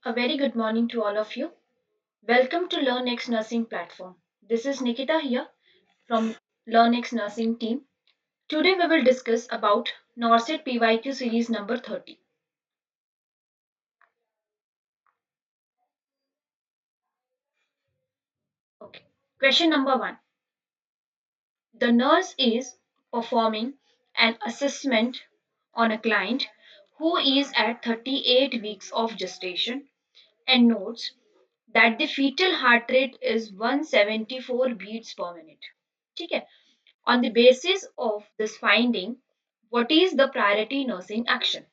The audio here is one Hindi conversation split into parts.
A very good morning to all of you. Welcome to LearnX Nursing platform. This is Nikita here from LearnX Nursing team. Today we will discuss about NORCET PYQ series number 30. Okay. Question number 1. The nurse is performing an assessment on a client who is at 38 weeks of gestation and notes that the fetal heart rate is 174 beats per minute. ठीक है. On the basis of this finding, what is the priority nursing action?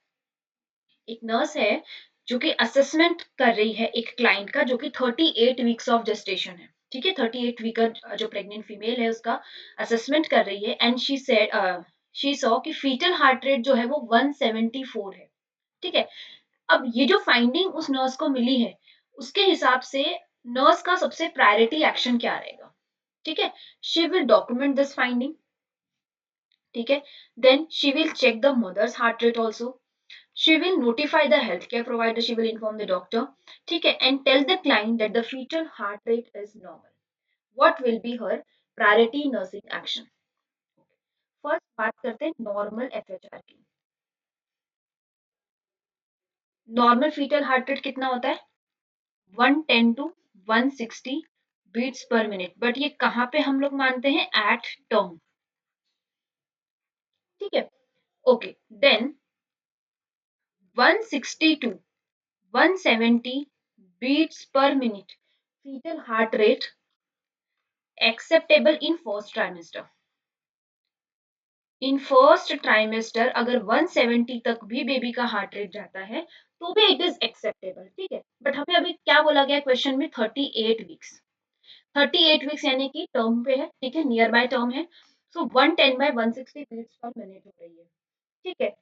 एक नर्स है जो कि असेसमेंट कर रही है एक क्लाइंट का जो कि 38 वीक्स ऑफ जेस्टेशन है. ठीक है, 38 वीक का जो प्रेग्नेंट फीमेल है उसका असेसमेंट कर रही है एंड शी सॉ कि फीटल हार्ट रेट जो है वो 174 है. ठीक है. अब ये जो फाइंडिंग उस नर्स को मिली है उसके हिसाब से नर्स का सबसे प्रायोरिटी एक्शन क्या रहेगा? ठीक है, she will document this finding. ठीक है, then she will check the mother's heart rate also. She will notify the health care provider. She will inform the doctor. ठीक है, and tell the client that the fetal heart rate is normal. What will be her priority nursing action? First बात करते हैं नॉर्मल एफएचआर की. नॉर्मल फीटल हार्ट रेट कितना होता है? 110 to 160 beats per minute. But ये कहाँ पे हम लोग मानते हैं? At term. ठीक है, okay. Then 160 to 170 beats per minute fetal heart rate acceptable in first trimester. In first trimester अगर 170 तक भी बेबी का हार्ट रेट जाता है तो भी इट इज एक्सेप्टेबल. ठीक है, बट हमें अभी क्या बोला गया क्वेश्चन में? 38 वीक्स. 38 वीक्स यानी कि टर्म पे है. ठीक है, नियर बाय टर्म है. सो 110 बाय 160 बीट्स पर मिनट हो रही है. ठीक है,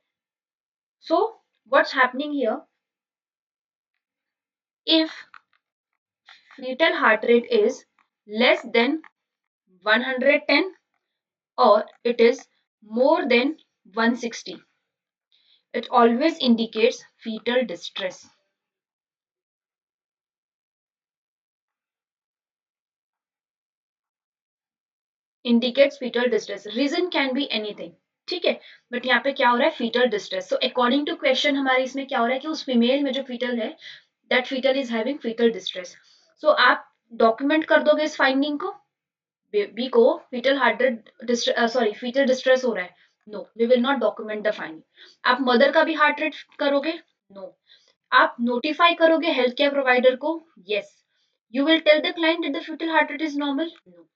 so what's happening here? If fetal heart rate is less than 110 or it is more than 160, it always indicates fetal distress. Indicates fetal distress. Reason can be anything. ठीक है, बट यहाँ पे क्या हो रहा है? fetal distress. So according to question हमारे इसमें क्या हो रहा है कि उस फीमेल में जो fetal है that fetal is having fetal distress. So आप डॉक्यूमेंट कर दोगे इस फाइंडिंग को. बेबी को fetal heart rate fetal distress हो रहा है. No, we will not document the finding. आप मदर का भी हार्ट रेट करोगे? नो. आप नोटिफाई करोगे हेल्थ केयर प्रोवाइडर को? Yes. You will tell the client that the fetal heart rate is normal? No.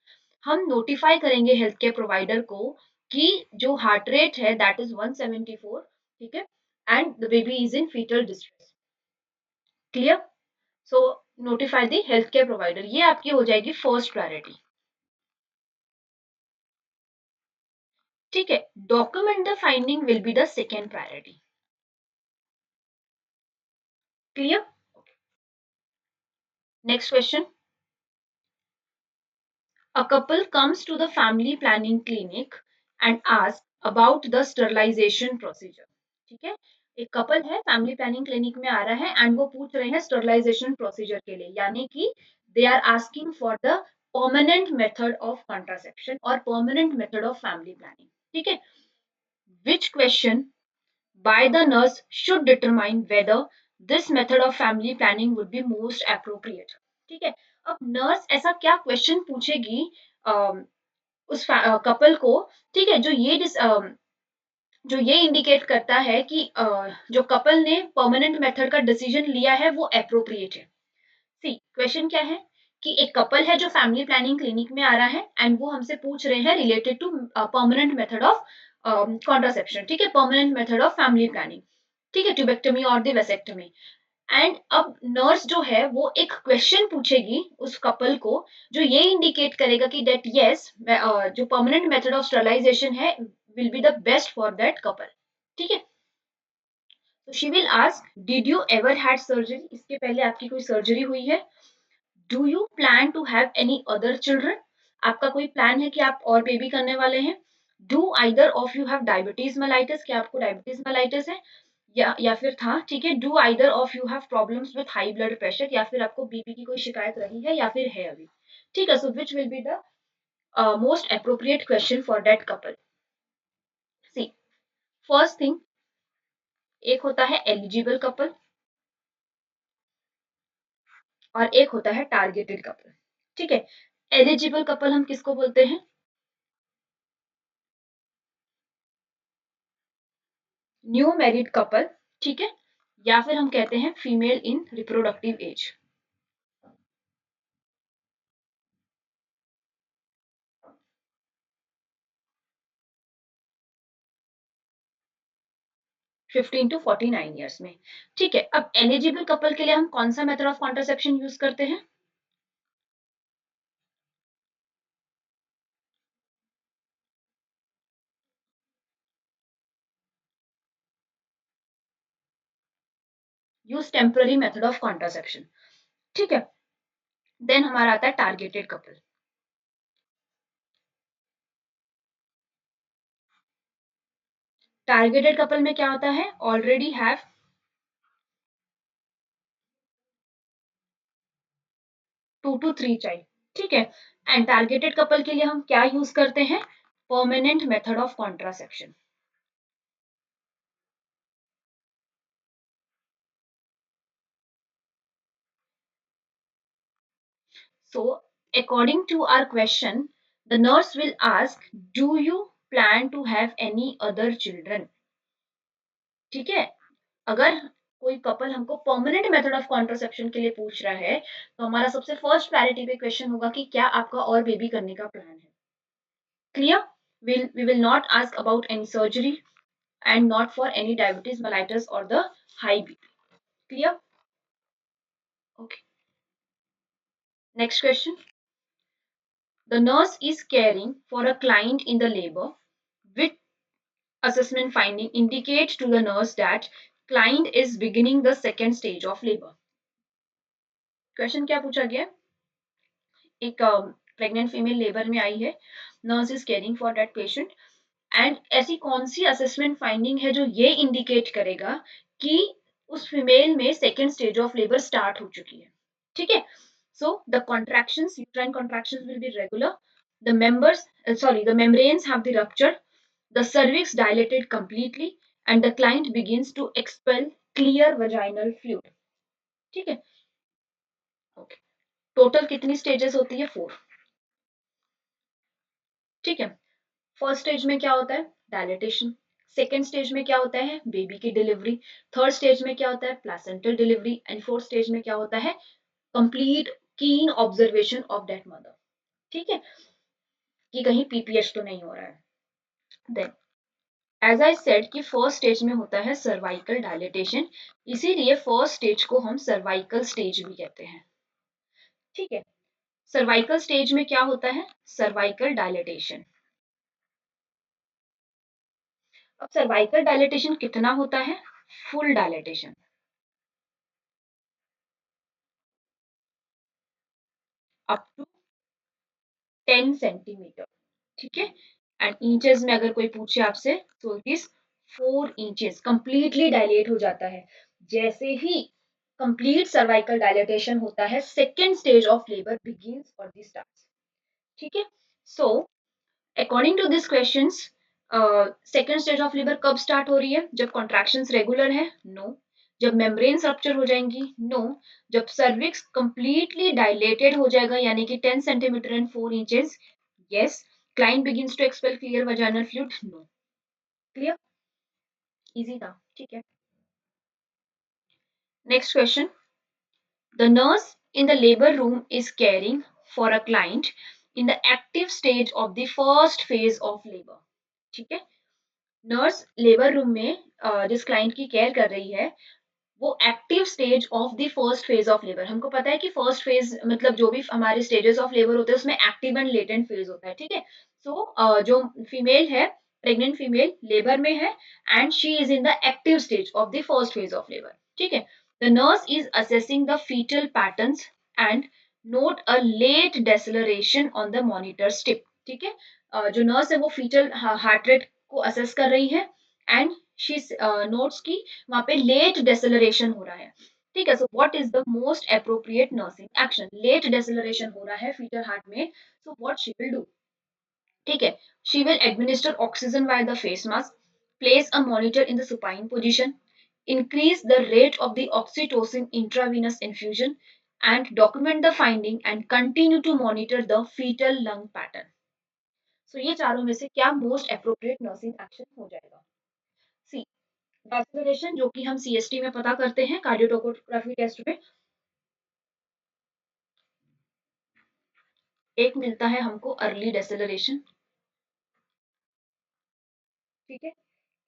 हम नोटिफाई करेंगे हेल्थ केयर प्रोवाइडर को कि जो हार्ट रेट है दैट इज 174. ठीक है, and the baby is in fetal distress. Clear? So notify the health care provider. ये आपकी हो जाएगी फर्स्ट प्रायोरिटी. ठीक है, document the finding will be the second priority. Clear? Next question. A couple comes to the family planning clinic and asks about the sterilization procedure. ठीक है, एक कपल है फैमिली प्लानिंग क्लिनिक में आ रहा है एंड वो पूछ रहे हैं स्टरलाइजेशन प्रोसीजर के लिए, यानी कि they are asking for the permanent method of contraception और permanent method of family planning. ठीक है, which question by the nurse should determine whether this method of family planning would be most appropriate. ठीक है, अब नर्स ऐसा क्या क्वेश्चन पूछेगी उस कपल को? ठीक है, जो ये इंडिकेट करता है कि जो कपल ने परमानेंट मेथड का डिसीजन लिया है वो अप्रोप्रिएट है. सी क्वेश्चन क्या है कि एक कपल है जो फैमिली प्लानिंग क्लिनिक में आ रहा है एंड वो हमसे पूछ रहे हैं related to permanent method of contraception. ठीक है, permanent method of family planning. ठीक है, ट्यूबेक्टमी और द वेसेक्टमी. एंड अब नर्स जो है वो एक क्वेश्चन पूछेगी उस कपल को जो ये इंडिकेट करेगा कि दैट यस जो परमानेंट मेथड ऑफ स्टरलाइजेशन है will be the best for that couple. ठीक है, तो she will ask did you ever had surgery? इसके पहले आपकी कोई सर्जरी हुई है? Do you plan to have any other children? आपका कोई प्लान है कि आप और बेबी करने वाले हैं? Do either of you have diabetes mellitus? क्या आपको डायबिटीज मेलाइटिस है? या फिर था, ठीक है। Do either of you have problems with high blood pressure, या फिर आपको बीपी की कोई शिकायत रही है या फिर है अभी, ठीक है। So which will be the most appropriate question for that couple. See, first thing, एक होता है एलिजिबल कपल और एक होता है टारगेटेड कपल, ठीक है। एलिजिबल कपल हम किसको बोलते हैं? न्यू मैरिड कपल, ठीक है, या फिर हम कहते हैं female in reproductive age. 15 to 49 years में, ठीक है। अब एलिजिबल कपल के लिए हम कौन सा मेथड ऑफ कॉन्ट्रासेप्शन यूज करते हैं? Use temporary method of contraception, ठीक है। देन हमारा आता है टारगेटेड कपल। टारगेटेड कपल में क्या होता है? ऑलरेडी हैव 2 to 3 चाइल्ड, ठीक है। एंड टारगेटेड कपल के लिए हम क्या यूज करते हैं? Permanent method of contraception. So, according to our question, the nurse will ask, do you plan to have any other children? ठीक है। अगर कोई कपल हमको परमानेंट मेथड ऑफ कॉन्ट्रासेप्शन के लिए पूछ रहा है, तो हमारा सबसे फर्स्ट प्रायोरिटी पे क्वेश्चन होगा कि क्या आपका और बेबी करने का प्लान है। Clear? We will not ask about any surgery and not for any diabetes mellitus or the high BP. Clear? Okay. Next question. The nurse is caring for a client in the labor. Which assessment finding indicate to the nurse that client is beginning the second stage of labor? Question क्या पूछा गया? एक प्रेग्नेंट फीमेल लेबर में आई है, nurse is caring for that patient, and ऐसी कौन सी असेसमेंट फाइंडिंग है जो ये इंडिकेट करेगा कि उस फीमेल में second stage of labour start हो चुकी है, ठीक है। So the contractions, uterine contractions will be regular, the members sorry, the membranes have the rupture, the cervix dilated completely, and the client begins to expel clear vaginal fluid, ठीक है। ओके, टोटल कितनी स्टेजेस होती है? 4, ठीक है। फर्स्ट स्टेज में क्या होता है? डायलिटेशन। सेकेंड स्टेज में क्या होता है? बेबी की डिलीवरी। थर्ड स्टेज में क्या होता है? Placental delivery. And fourth stage में क्या होता है? कंप्लीट कीन ऑब्जर्वेशन ऑफ दैट मदर, ठीक है, कि कहीं पीपीएच तो नहीं हो रहा है। देन एज आई सेड कि फर्स्ट स्टेज में होता है सर्वाइकल डायलिटेशन, इसीलिए फर्स्ट स्टेज को हम सर्वाइकल स्टेज भी कहते हैं, ठीक है। सर्वाइकल स्टेज में क्या होता है? Cervical dilatation. अब सर्वाइकल डायलिटेशन कितना होता है? Full dilatation, up to 10 centimetre, ठीक है। एंड इंचेस में अगर कोई पूछे आपसे, तो it is 4 inches, completely dilate हो जाता है। जैसे ही कंप्लीट सर्वाइकल डायलेटेशन होता है, second stage of labour begins और दी स्टार्ट्स, ठीक है। So according to this questions, second stage of labour कब स्टार्ट हो रही है? जब कॉन्ट्रैक्शंस रेगुलर है? नो। जब मेम्ब्रेन्स रप्चर हो जाएंगी? नो। जब सर्विक्स कंप्लीटली डायलेटेड हो जाएगा, यानी कि 10 centimetre and 4 inches? Yes. Client begins to expel clear vaginal fluid? No. Clear? Easy था, ठीक है। Next question, the nurse in the labor room is caring for a client in the active stage of the first phase of labor, ठीक है। नर्स लेबर रूम में जिस क्लाइंट की केयर कर रही है, वो active stage of the first phase of labour. हमको पता है कि फर्स्ट फेज मतलब जो भी हमारे स्टेजेस ऑफ लेबर होते हैं उसमें एक्टिव एंड लेटेंट फेज होता है, ठीक है। सो जो फीमेल है, प्रेग्नेंट फीमेल लेबर में है, and she is in the active stage of the first phase of labour, ठीक है। The nurse is assessing the foetal patterns and note a late deceleration on the monitor strip, ठीक है। जो नर्स है वो फीटल हार्ट रेट को असेस कर रही है, एंड शी नोट्स की वहां पे लेट डेसेलरेशन हो रहा है, ठीक है। So what is the most appropriate nursing action, late deceleration हो रहा है फीटल हार्ट में, so what she will do, ठीक है। She will administer oxygen via the face mask, place a monitor in the supine position, increase the rate of the oxytocin intravenous infusion, and document the finding and continue to monitor the fetal lung pattern. So ये चारों में से क्या मोस्ट अप्रोप्रिएट नर्सिंग एक्शन हो जाएगा? सी डेसिलरेशन, जो कि हम सीएसटी में पता करते हैं कार्डियोटोकोग्राफी टेस्ट में, एक मिलता है हमको अर्ली डेसिलरेशन, ठीक है,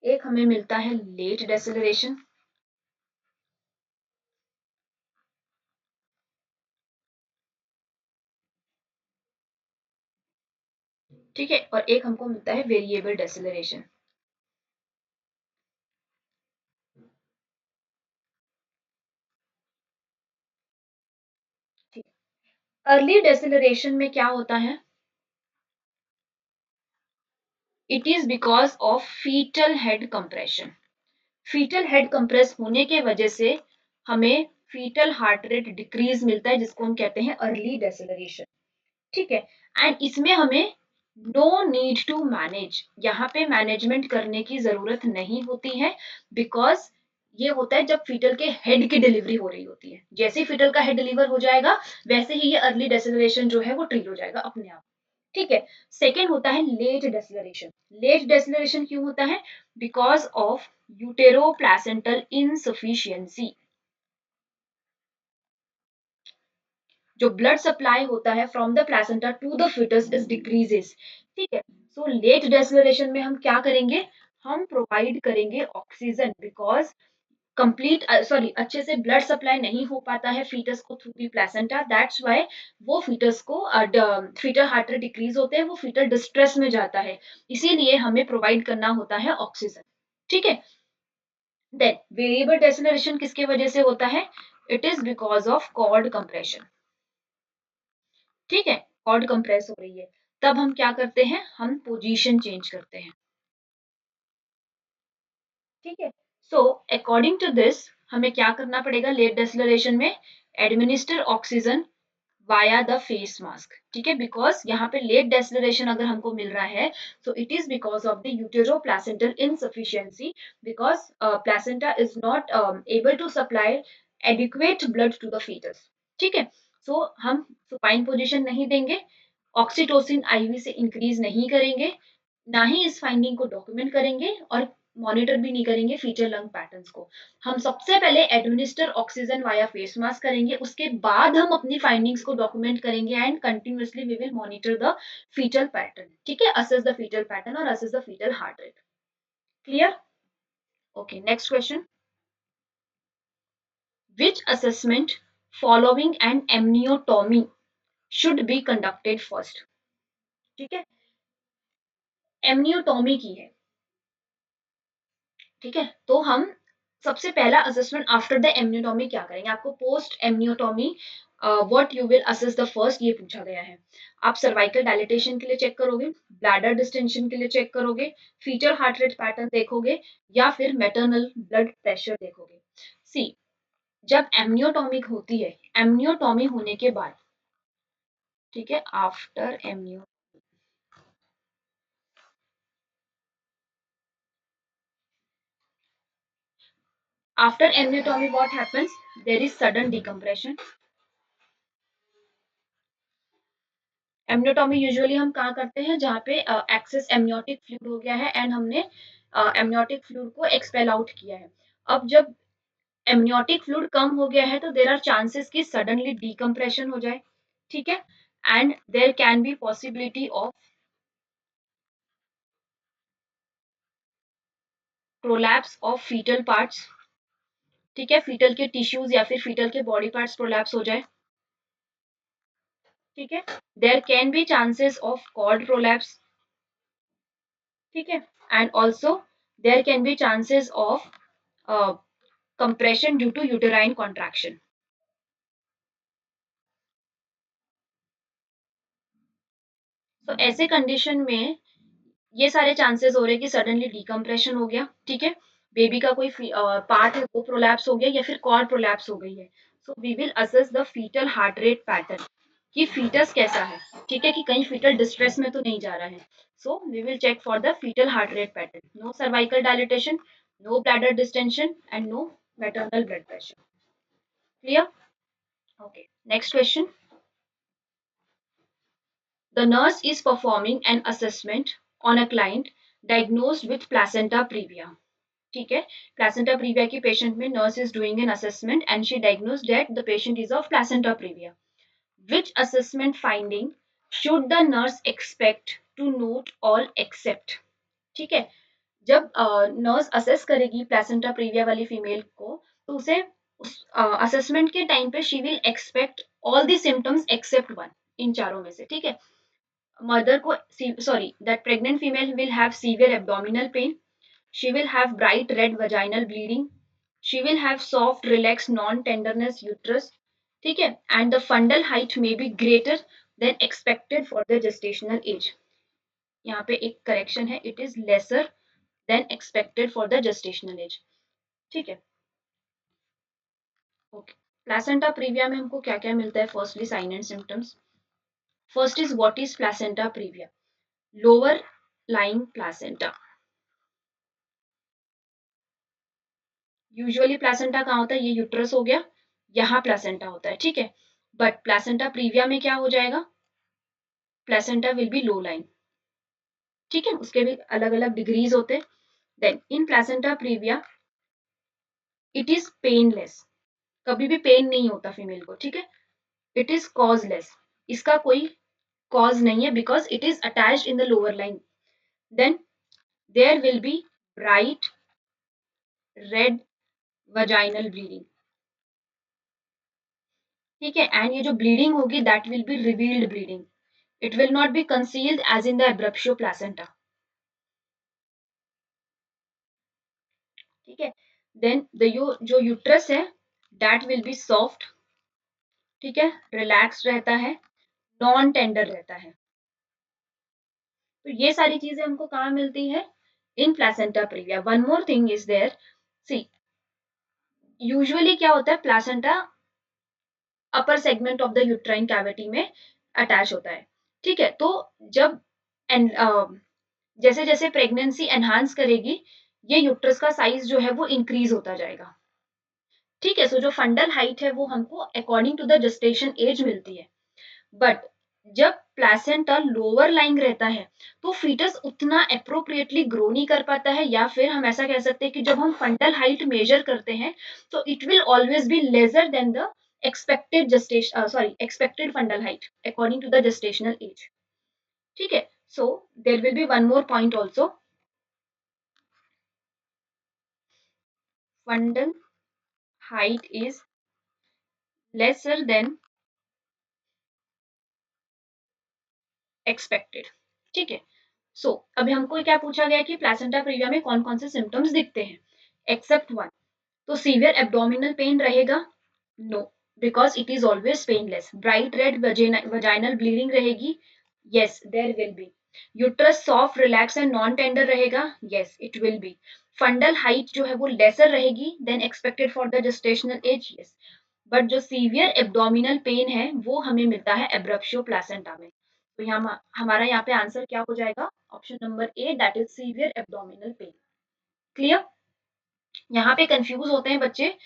एक हमें मिलता है लेट डेसिलरेशन, ठीक है, और एक हमको मिलता है वेरिएबल डेसिलरेशन। ठीक, अर्ली डेसिलरेशन में क्या होता है, it is because of fetal head compression, fetal head compress होने के वजह से हमें फीटल हार्ट रेट डिक्रीज मिलता है, जिसको हम कहते हैं अर्ली डेसेलरेशन, ठीक है। एंड इसमें हमें नो नीड टू मैनेज, यहाँ पे मैनेजमेंट करने की जरूरत नहीं होती है, बिकॉज ये होता है जब फीटल के हेड की डिलीवरी हो रही होती है, जैसे ही फीटल का हेड डिलीवर हो जाएगा वैसे ही ये अर्ली डेसेलरेशन जो है वो ट्रीट हो जाएगा अपने आप, ठीक है। सेकेंड होता है लेट डेसेलरेशन, लेट डेसेलरेशन क्यों होता है, because of utero placental insufficiency, जो ब्लड सप्लाई होता है from the placenta to the fetus is decreases, ठीक है। सो लेट डेसेलरेशन में हम क्या करेंगे, हम प्रोवाइड करेंगे ऑक्सीजन, बिकॉज कंप्लीट सॉरी अच्छे से ब्लड सप्लाई नहीं हो पाता है फीटस को through the placenta, that's why वो फीटस को फीटल हार्ट रेट डिक्रीज होते हैं, वो फीटल डिस्ट्रेस में जाता है, इसीलिए हमें प्रोवाइड करना होता है ऑक्सीजन, ठीक है। देन वेरिएबल डेसिलरेशन किसके वजह से होता है, it is because of cord compression, ठीक है, कॉर्ड कंप्रेस हो रही है, तब हम क्या करते हैं, हम पोजीशन चेंज करते हैं, ठीक है। सो अकॉर्डिंग टू दिस हमें क्या करना पड़ेगा लेट डेसिलरेशन में, administer oxygen via the face mask, ठीक है, बिकॉज यहाँ पे लेट डेसिलरेशन अगर हमको मिल रहा है, so it is because of the utero placental insufficiency, because placenta is not able to supply adequate blood to the fetus, ठीक है। सो हम सुपाइन पोजिशन नहीं देंगे, ऑक्सीटोसिन आईवी से इंक्रीज नहीं करेंगे, ना ही इस फाइंडिंग को डॉक्यूमेंट करेंगे और मॉनिटर भी नहीं करेंगे फीचर लंग पैटर्न्स को, हम सबसे पहले administer oxygen via face mask करेंगे, उसके बाद हम अपनी फाइंडिंग्स को डॉक्यूमेंट करेंगे and continuously we will monitor the fetal pattern, ठीक है, असेस द फीटल पैटर्न और assess the fetal heart rate, clear? Okay, next question, which assessment following an amniotomy should be conducted first, ठीक है, एमनियोटॉमी की है, ठीक है। तो हम सबसे पहला असेसमेंट आफ्टर द एमनियोटॉमी क्या करेंगे, आपको post amniotomy what you will assess the first ये पूछा गया है, आप सर्वाइकल डायलिटेशन के लिए चेक करोगे, ब्लैडर डिस्टेंशन के लिए चेक करोगे, फीचर हार्ट रेट पैटर्न देखोगे, या फिर मैटरनल ब्लड प्रेशर देखोगे। सी जब एमनियोटॉमिक होती है, एमनियोटॉमी होने के बाद, ठीक है, after amnio, after amniotomy what happens, there is sudden decompression, amniotomy usually हम कहाँ करते हैं, जहाँ पे एक्सेस एमनियोटिक फ्लूइड हो गया है एंड हमने एमनियोटिक फ्लूइड को एक्सपेल आउट किया है। अब जब एमनियोटिक फ्लूइड कम हो गया है तो देर आर चांसेस कि सडनली डिकम्प्रेशन हो जाए, ठीक है, and there can be possibility of prolapse of fetal parts, ठीक है, फीटल के टिश्यूज या फिर फीटल के बॉडी पार्ट्स प्रोलैप्स हो जाए, ठीक है, there can be chances of cord prolapse, ठीक है, and also there can be chances of compression due to uterine contraction. तो ऐसे कंडीशन में ये सारे चांसेस हो रहे हैं कि सडनली डिकम्प्रेशन हो गया, ठीक है, बेबी का कोई पार्ट है वो प्रोलैप्स हो गया या फिर कॉर्ड प्रोलैप्स हो गई है. So we will assess the fetal heart rate pattern कि फीटस कैसा है. ठीक है, कि कहीं फीटल डिस्ट्रेस में तो नहीं जा रहा है. So we will check for the fetal heart rate pattern. No cervical dilatation, no bladder distension and no maternal blood pressure. Clear? Okay. Next question. The nurse is performing an assessment on a client diagnosed with placenta previa. ठीक है, placenta previa की patient में nurse is doing an assessment and she diagnosed that the patient is of placenta previa. Which assessment finding should the nurse expect to note all except? ठीक है, जब नर्स असेस करेगी प्लेसेंटा प्रीविया वाली फीमेल को, तो उसे उस असेसमेंट के टाइम पे she will expect all the symptoms except one, इन चारों में से. ठीक है, मदर को, sorry, that pregnant female will have severe abdominal pain, she will have bright red vaginal bleeding, she will have soft relax non tenderness uterus. ठीक है, and the fundal height may be greater than expected for the gestational as. यहाँ पे एक करेक्शन है, it is lesser than expected for the gestational age. ठीक है, ओके. प्लेसेंटा प्रीविया में हमको क्या क्या मिलता है? Firstly sign and symptoms. First is what is placenta previa? Lower lying placenta. Usually placenta कहाँ होता है? ये यूट्रस हो गया, यहाँ प्लेसेंटा होता है. ठीक है, बट प्लेसेंटा प्रीविया में क्या हो जाएगा? Placenta will be low lying. ठीक है, उसके भी अलग अलग डिग्रीज होते हैं. Then in placenta previa it is painless. कभी भी पेन नहीं होता फीमेल को. ठीक है, इट इज कॉजलेस. इसका कोई कॉज नहीं है because it is attached in the lower line. Then there will be bright red vaginal bleeding. ठीक है, एंड ये जो ब्लीडिंग होगी that will be revealed bleeding. It will not be concealed as in the abruptio placenta. ठीक है, देन द जो यूट्रस है दैट विल बी सॉफ्ट. ठीक है, रिलैक्स रहता है, नॉन टेंडर रहता है. तो ये सारी चीजें हमको कहाँ मिलती है? In placenta previa. One more thing is there. See, usually क्या होता है? Placenta upper segment of the uterine cavity में अटैच होता है. ठीक है, तो जब जैसे जैसे प्रेगनेंसी एनहांस करेगी, ये यूट्रस का साइज जो है वो इंक्रीज होता जाएगा. ठीक है, सो जो फंडल हाइट है वो हमको according to the gestation age मिलती है. बट जब प्लेसेंटा लोअर लाइंग रहता है तो फीटस उतना अप्रोप्रिएटली ग्रो नहीं कर पाता है, या फिर हम ऐसा कह सकते हैं कि जब हम फंडल हाइट मेजर करते हैं तो it will always be lesser than the expected gestation, sorry, expected fundal height according to the gestational age. ठीक है, so there will be one more point also. Fundal height is lesser than expected. ठीक है, सो अभी हमको क्या पूछा गया कि प्लेसेंटा प्रीविया में कौन कौन से सिम्टम्स दिखते हैं? Except one. तो सीवियर एब्डोमिनल पेन रहेगा? No, because it is always painless. Bright red vaginal bleeding रहेगी? Yes, there will be. Uterus soft relax and non tender रहेगा? Yes, it will be. Fundal height जो है वो लेसर रहेगी than expected for the gestational age? Yes. But जो सीवियर एब्डोमिनल पेन है वो हमें मिलता है एब्रप्शियो प्लेसेंटा में. तो यहाँ हमारा यहाँ पे आंसर क्या हो जाएगा? Option number A, that is severe abdominal pain. Clear? यहाँ पे कंफ्यूज होते हैं बच्चे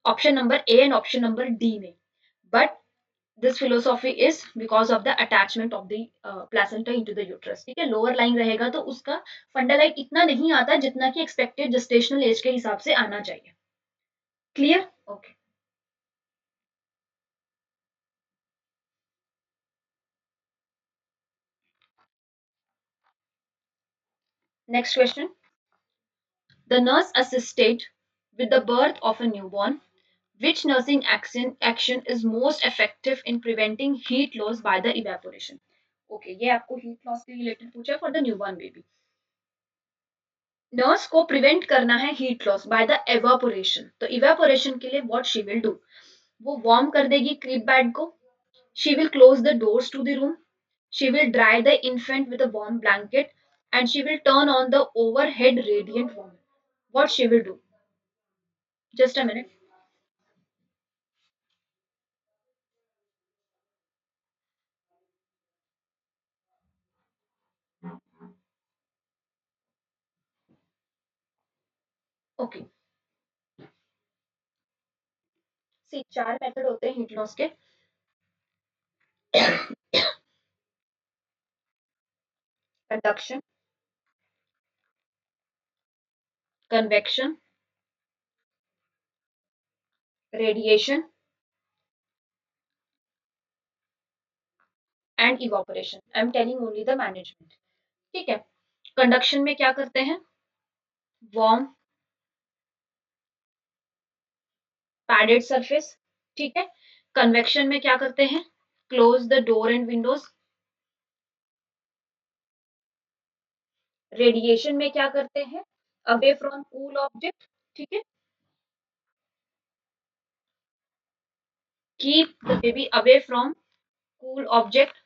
option number A and option number D में, but this philosophy is because of the attachment of the placenta into the uterus. ठीक है, लोअर लाइन रहेगा तो उसका फंडालाइट इतना नहीं आता जितना कि एक्सपेक्टेड जेस्टेशनल एज के हिसाब से आना चाहिए. Clear? Okay. Next question. The nurse assisted with the birth of a newborn. Which nursing action is most effective in preventing heat loss by the evaporation? Okay, ये आपको heat loss के related पूछा है for the newborn baby. Nurse को प्रिवेंट करना है heat loss by the evaporation. तो इवेपोरेशन के लिए व्हाट शी विल डू? वो वार्म कर देगी क्रीप बेड को. She will close the doors to the room. She will dry the infant with a warm blanket and she will turn on the overhead radiant warmer. What she will do? Just a minute. Okay. See, चार मेथड होते हैं हीट लॉस के. Conduction, convection, radiation and evaporation. I am telling only the management. ठीक है. कंडक्शन में क्या करते हैं? Warm padded surface. ठीक है. कन्वेक्शन में क्या करते हैं? Close the door and Windows. Radiation में क्या करते हैं? Away from cool object. ठीक है. Keep the baby away from cool object.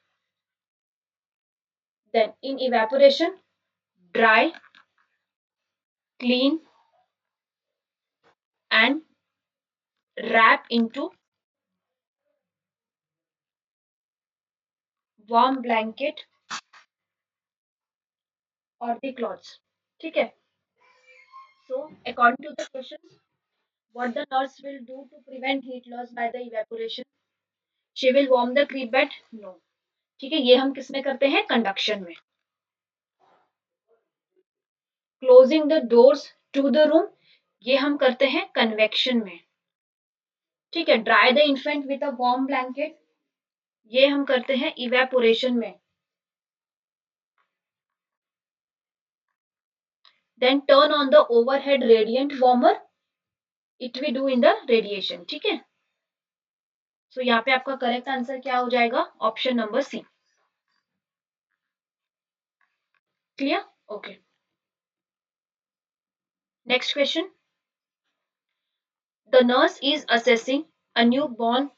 Then in evaporation, dry, clean and wrap into warm blanket or the cloths. ठीक है. So according to the questions, what the nurse will do to prevent heat loss by the evaporation? She will warm the crib bed? No. ठीक है. ये हम किस में करते हैं? कंडक्शन में. Closing the doors to the room, ये हम करते हैं कन्वेक्शन में. ठीक है. Dry the infant with a warm blanket, ये हम करते हैं इवेपोरेशन में. Then turn on the overhead radiant warmer, it we do in the radiation. ठीक है. सो यहाँ पे आपका करेक्ट आंसर क्या हो जाएगा? Option number C. Clear? Okay. Next question. The nurse is assessing a newborn.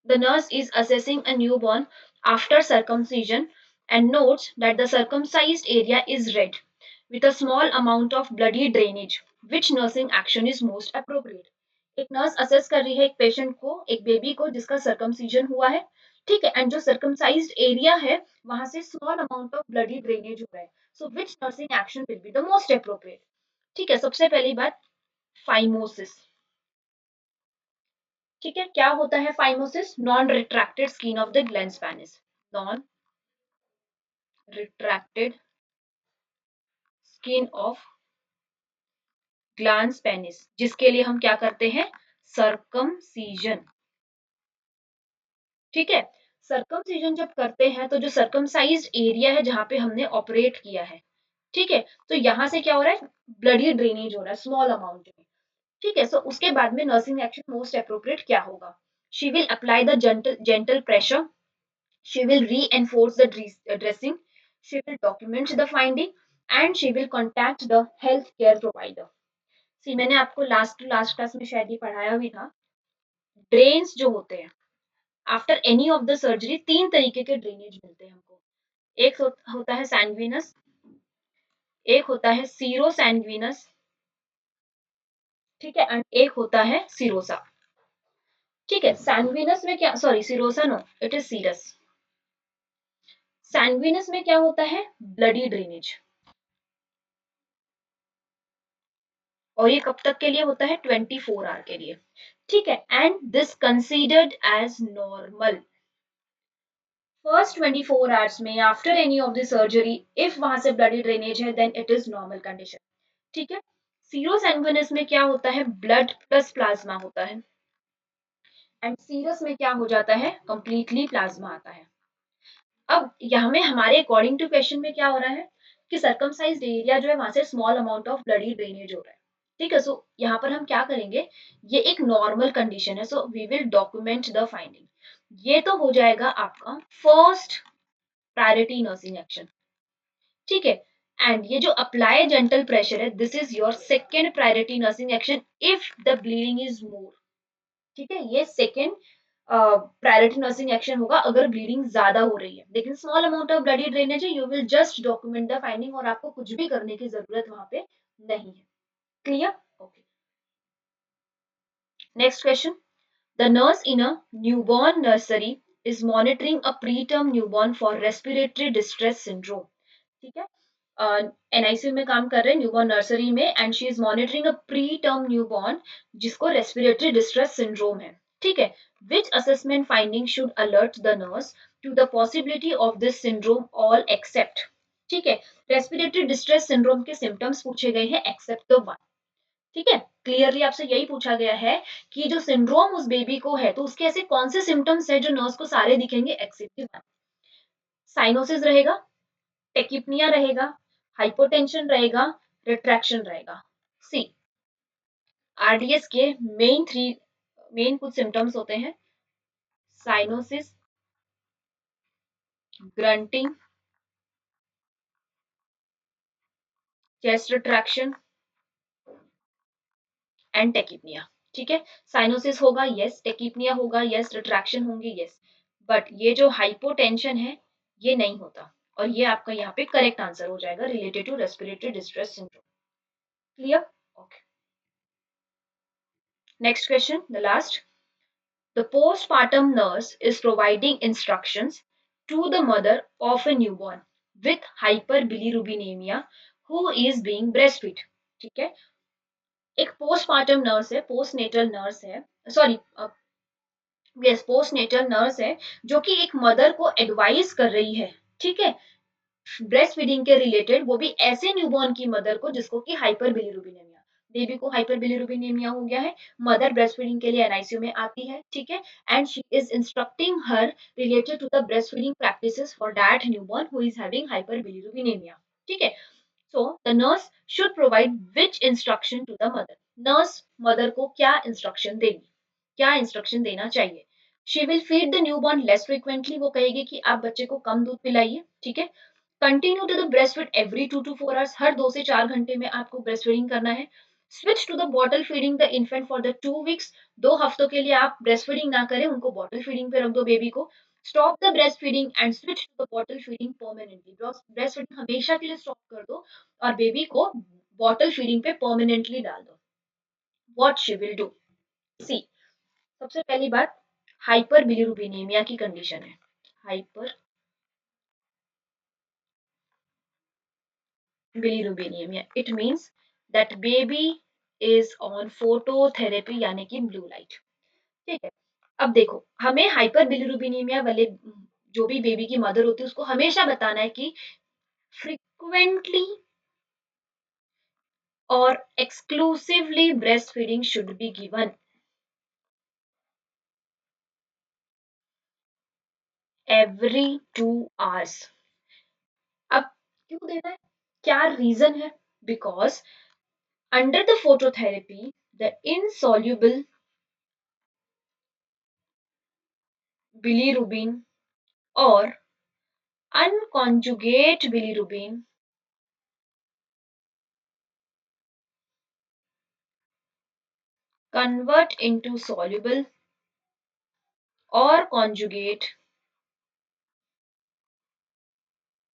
The nurse is assessing a newborn after circumcision and notes that the circumcised area is red with a small amount of bloody drainage. Which nursing action is most appropriate? एक नर्स असेस कर रही है एक पेशेंट को, एक बेबी को जिसका सर्कमसिजन हुआ है. ठीक है. एंड जो सर्कमसाइज्ड एरिया है वहां से small amount of bloody drainage हो रहा है. So which nursing action will be the most appropriate? ठीक है. सबसे पहली बात, फाइमोसिस. ठीक है. क्या होता है phimosis? Non retracted skin of the gland penis. Non retracted skin of gland penis, जिसके लिए हम क्या करते हैं? सर्कमसीजन. ठीक है. सर्कमसीजन जब करते हैं तो जो सर्कमसाइज्ड एरिया है जहां पे हमने ऑपरेट किया है, ठीक है, तो यहां से क्या हो रहा है? ब्लडी ड्रेनेज हो रहा है स्मॉल अमाउंट में. ठीक है. सो उसके बाद में नर्सिंग एक्शन मोस्ट अप्रोप्रिएट क्या होगा? She will apply the gentle pressure. She will reinforce the dressing. She will document the finding and she will contact the healthcare provider. सी मैंने आपको लास्ट क्लास में शायद ये पढ़ाया भी था. ड्रेन्स जो होते हैं after any of the surgery, तीन तरीके के ड्रेनेज मिलते हैं हमको. एक होता है सैंग्विनस, एक होता है सीरो सैंग्विनस, ठीक है, एंड एक होता है सिरोसा. ठीक है. सैंग्विनस में क्या, sorry serosa no, it is serous. Sanguineous में क्या होता है? Bloody drainage. और ये कब तक के लिए होता है? 24 आवर के लिए. ठीक है. And this considered as normal. First 24 hours में after any of the surgery if वहां से ब्लडी ड्रेनेज है then it is normal condition. ठीक है. सीरो सैंग्विनस में क्या होता है? ब्लड प्लस प्लाज्मा होता है. एंड सीरस में क्या हो जाता है? कंप्लीटली प्लाज्मा आता है. अब यहाँ में हमारे अकॉर्डिंग टू क्वेश्चन में क्या हो रहा है कि सर्कमसाइज्ड एरिया जो है वहां से small amount of bloody drainage हो रहा है. ठीक है. सो यहाँ पर हम क्या करेंगे? ये एक नॉर्मल कंडीशन है, so we will document the finding. ये तो हो जाएगा आपका फर्स्ट प्रायोरिटी नर्सिंग एक्शन. ठीक है. एंड ये जो अप्लाई जेंटल प्रेशर है, this is your second priority nursing action if the bleeding is more. ठीक है. ये सेकेंड प्रायोरिटी नर्सिंग एक्शन होगा अगर ब्लीडिंग ज्यादा हो रही है, लेकिन small amount of bloody drainage है, you will just document the finding और आपको कुछ भी करने की जरूरत वहां पे नहीं है। Clear? Okay. Next question. The nurse in a newborn nursery is monitoring a preterm newborn for respiratory distress syndrome. ठीक है, एनआईसीयू में काम कर रहे हैं न्यूबॉर्न नर्सरी में, and she is monitoring a preterm newborn जिसको रेस्पिरेटरी डिस्ट्रेस सिंड्रोम है। ठीक है, which assessment finding should alert the nurse to the possibility of this syndrome all except. ठीक है, रेस्पिरेटरी डिस्ट्रेस सिंड्रोम के सिम्टम्स पूछे गए हैं एक्सेप्ट द वन। ठीक है, क्लियरली आपसे यही पूछा गया है कि जो सिंड्रोम उस बेबी को है तो उसके ऐसे कौन से सिम्टम्स है जो नर्स को सारे दिखेंगे एक्सेप्ट। साइनोसिस रहेगा, टेकिपनिया रहेगा, हाइपोटेंशन रहेगा, रिट्रैक्शन रहेगा। सी, आरडीएस के मेन कुछ सिम्टम्स होते हैं, cyanosis, grunting, chest retraction and tachypnoea. ठीक है, साइनोसिस होगा, यस, टेकिपनिया होगा, यस, रिट्रैक्शन होंगी, यस, बट ये जो हाइपोटेंशन है ये नहीं होता, और ये आपका यहाँ पे करेक्ट आंसर हो जाएगा related to respiratory distress syndrome. Clear? Okay. Next question, the last. The postpartum nurse is providing instructions to the mother of a newborn with hyperbilirubinemia who is being breastfed. ठीक है, एक पोस्टमार्टम नर्स है, पोस्टनेटल नर्स है, सॉरी, यस, पोस्टनेटल नर्स है जो कि एक मदर को एडवाइस कर रही है। ठीक है, ब्रेस्ट फीडिंग के रिलेटेड, वो भी ऐसे न्यूबॉर्न की मदर को जिसको कि हाइपर बिलीरुबिनेमिया, बेबी को हाइपर बिलीरुबिनेमिया हो गया है, मदर ब्रेस्ट फीडिंग के लिए एनआईसीयू में आती है। ठीक है, and she is instructing her related to the breast feeding practices for that newborn who is having hyper bilirubinemia. ठीक है, so the nurse should provide which instruction to the mother. Nurse mother को क्या इंस्ट्रक्शन देगी, क्या इंस्ट्रक्शन देना चाहिए? She will feed the newborn less frequently, वो कहेगी कि आप बच्चे को कम दूध पिलाइए। ठीक है, continue to the breast feed every 2 to 4 hours, हर 2 से 4 घंटे में आपको ब्रेस्ट फीडिंग करना है। Switch to the bottle feeding the infant for the 2 weeks, 2 हफ्तों के लिए आप ब्रेस्ट फीडिंग ना करें, उनको बॉटल फीडिंग पे रख दो बेबी को। Stop the breast feeding and switch to the bottle feeding permanently, breast feeding हमेशा के लिए स्टॉप कर दो और बेबी को बॉटल फीडिंग पे परमानेंटली डाल दो। What she will do? See, सबसे पहली बात, हाइपर बिलिरुबिनेमिया की कंडीशन है, hyper bilirubinemia, it means that baby is on phototherapy यानी कि ब्लू लाइट। ठीक है, अब देखो, हमें हाइपर बिलिरुबिनेमिया वाले जो भी बेबी की मदर होती है उसको हमेशा बताना है कि फ्रीक्वेंटली और exclusively breastfeeding should be given every 2 hours। अब क्यों देना है, क्या रीजन है? Because under the phototherapy the insoluble bilirubin or unconjugate bilirubin convert into soluble or conjugate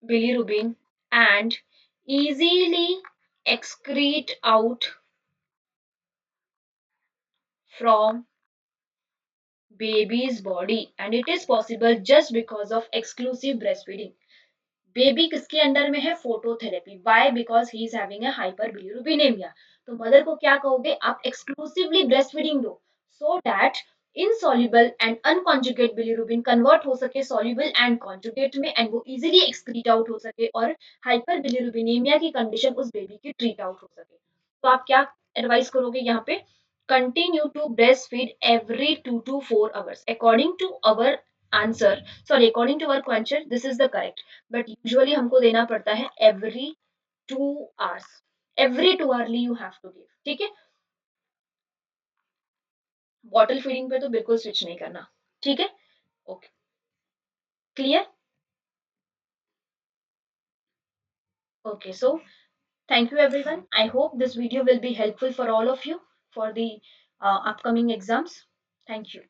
bilirubin and easily excrete out from baby's body, and it is possible just because of exclusive breastfeeding। Baby किसके अंडर में है? Phototherapy. Why? Because he is having a hyper bilirubinemia. तो मदर को क्या कहोगे? आप एक्सक्लूसिवली ब्रेस्ट फीडिंग दो so that insoluble and unconjugated bilirubin convert हो सके सॉल्युबल एंड कॉन्जुगेट में, एंड वो इजीली एक्सक्रीट आउट हो सके और हाइपर बिलिरुबिनेमिया की कंडीशन उस बेबी की ट्रीट आउट हो सके। तो आप क्या एडवाइस करोगे यहाँ पे? Continue to breast feed every 2 to 4 hours according to our answer, sorry, according to our question this is the correct, but usually हमको देना पड़ता है every 2 hours, every 2 hourly you have to give. ठीक है, बॉटल फीडिंग पे तो बिल्कुल स्विच नहीं करना। ठीक है, okay, clear? Okay, so thank you everyone, I hope this video will be helpful for all of you for the upcoming exams। Thank you।